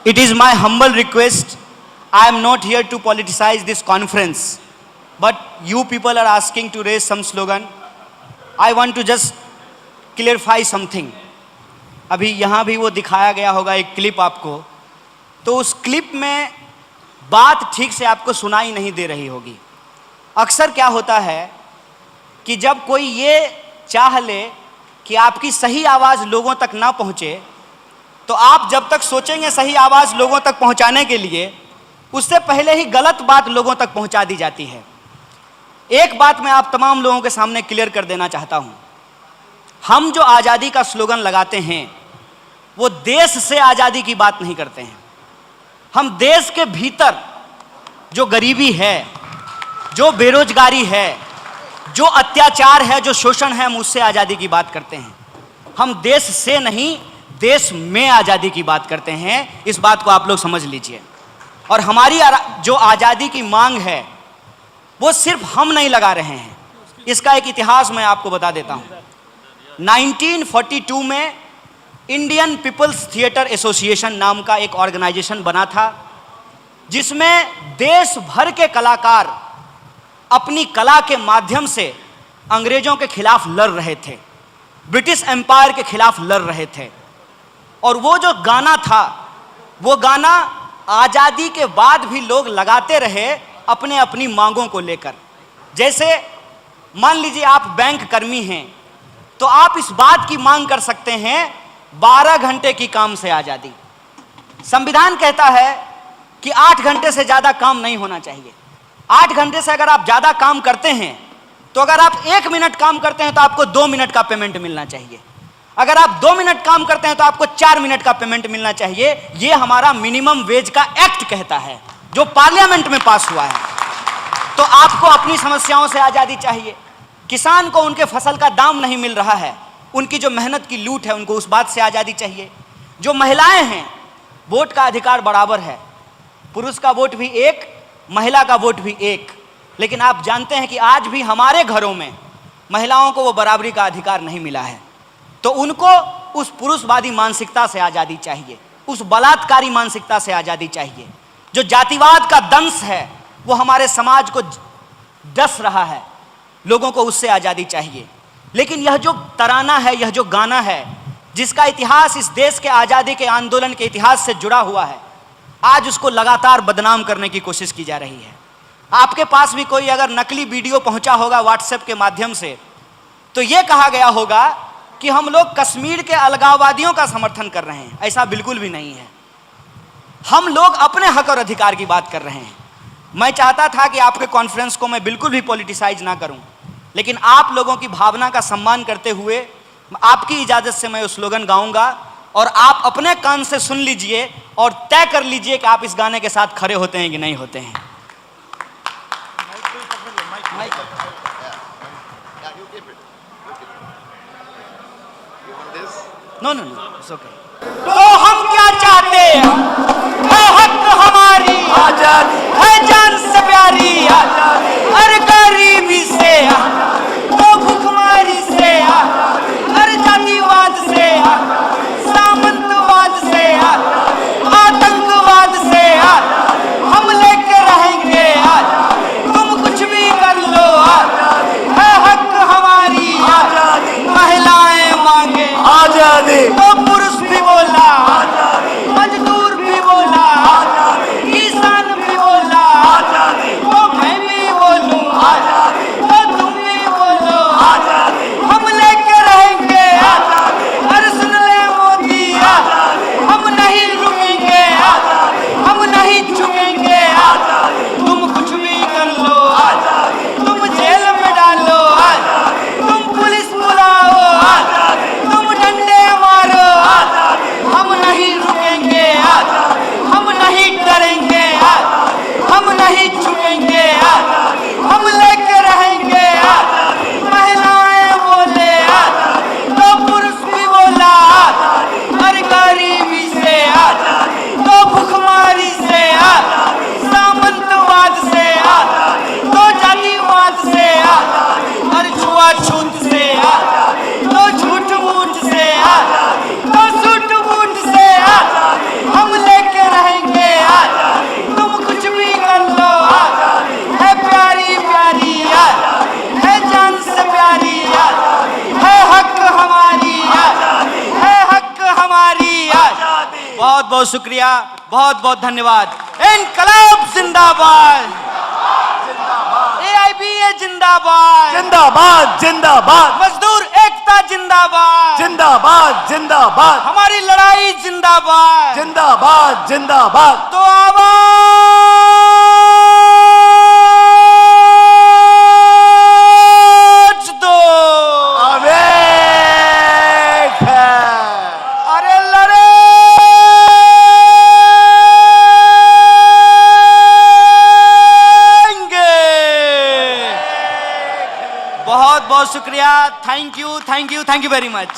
It is my humble request. I am not here to politicize this conference, but you people are asking to raise some slogan. I want to just clarify something. अभी यहाँ भी वो दिखाया गया होगा एक clip आपको, तो उस क्लिप में बात ठीक से आपको सुनाई नहीं दे रही होगी। अक्सर क्या होता है कि जब कोई ये चाह ले कि आपकी सही आवाज़ लोगों तक ना पहुँचे, तो आप जब तक सोचेंगे सही आवाज़ लोगों तक पहुँचाने के लिए, उससे पहले ही गलत बात लोगों तक पहुँचा दी जाती है। एक बात मैं आप तमाम लोगों के सामने क्लियर कर देना चाहता हूँ। हम जो आज़ादी का स्लोगन लगाते हैं वो देश से आज़ादी की बात नहीं करते हैं। हम देश के भीतर जो गरीबी है, जो बेरोजगारी है, जो अत्याचार है, जो शोषण है, हम उससे आज़ादी की बात करते हैं। हम देश से नहीं, देश में आज़ादी की बात करते हैं। इस बात को आप लोग समझ लीजिए। और हमारी जो आज़ादी की मांग है वो सिर्फ हम नहीं लगा रहे हैं। इसका एक इतिहास मैं आपको बता देता हूँ। 1942 में इंडियन पीपल्स थिएटर एसोसिएशन नाम का एक ऑर्गेनाइजेशन बना था, जिसमें देश भर के कलाकार अपनी कला के माध्यम से अंग्रेजों के खिलाफ लड़ रहे थे, ब्रिटिश एम्पायर के खिलाफ लड़ रहे थे। और वो जो गाना था, वो गाना आज़ादी के बाद भी लोग लगाते रहे अपने अपनी मांगों को लेकर। जैसे मान लीजिए आप बैंक कर्मी हैं, तो आप इस बात की मांग कर सकते हैं 12 घंटे की काम से आज़ादी। संविधान कहता है कि 8 घंटे से ज़्यादा काम नहीं होना चाहिए। 8 घंटे से अगर आप ज़्यादा काम करते हैं, तो अगर आप 1 मिनट काम करते हैं तो आपको 2 मिनट का पेमेंट मिलना चाहिए। अगर आप 2 मिनट काम करते हैं तो आपको 4 मिनट का पेमेंट मिलना चाहिए। ये हमारा मिनिमम वेज का एक्ट कहता है, जो पार्लियामेंट में पास हुआ है। तो आपको अपनी समस्याओं से आज़ादी चाहिए। किसान को उनके फसल का दाम नहीं मिल रहा है, उनकी जो मेहनत की लूट है, उनको उस बात से आज़ादी चाहिए। जो महिलाएं हैं, वोट का अधिकार बराबर है, पुरुष का वोट भी एक, महिला का वोट भी एक। लेकिन आप जानते हैं कि आज भी हमारे घरों में महिलाओं को वो बराबरी का अधिकार नहीं मिला है। तो उनको उस पुरुषवादी मानसिकता से आज़ादी चाहिए, उस बलात्कारी मानसिकता से आज़ादी चाहिए। जो जातिवाद का दंश है वो हमारे समाज को डस रहा है, लोगों को उससे आज़ादी चाहिए। लेकिन यह जो तराना है, यह जो गाना है, जिसका इतिहास इस देश के आज़ादी के आंदोलन के इतिहास से जुड़ा हुआ है, आज उसको लगातार बदनाम करने की कोशिश की जा रही है। आपके पास भी कोई अगर नकली वीडियो पहुंचा होगा व्हाट्सएप के माध्यम से, तो ये कहा गया होगा कि हम लोग कश्मीर के अलगाववादियों का समर्थन कर रहे हैं। ऐसा बिल्कुल भी नहीं है। हम लोग अपने हक और अधिकार की बात कर रहे हैं। मैं चाहता था कि आपके कॉन्फ्रेंस को मैं बिल्कुल भी पॉलिटिसाइज ना करूं, लेकिन आप लोगों की भावना का सम्मान करते हुए आपकी इजाज़त से मैं वो स्लोगन गाऊंगा, और आप अपने कान से सुन लीजिए और तय कर लीजिए कि आप इस गाने के साथ खड़े होते हैं कि नहीं होते हैं। No no no, it's okay. तो हम क्या चाहते हैं? है हक हमारी आजादी, है जान से प्यारी आजादी, हर गरीबी से, तो भुखमारी से, हर जातिवाद से, सामंतवाद से, आतंकवाद से हम लेके रहेंगे। तुम कुछ भी कर लो, है हक हमारी आजादी, महिलाएं मांगे आजादी, तो पुरुष भी बोला बहुत बहुत शुक्रिया, बहुत बहुत धन्यवाद। इनकलाब जिंदाबाद, AIBA जिंदाबाद, जिंदाबाद जिंदाबाद, मजदूर एकता जिंदाबाद, जिंदाबाद जिंदाबाद, हमारी लड़ाई जिंदाबाद। जिंदाबाद जिंदाबाद। तो आवाज दो, अवेक है। अरे लड़ेंगे। बहुत बहुत शुक्रिया, थैंक यू वेरी मच।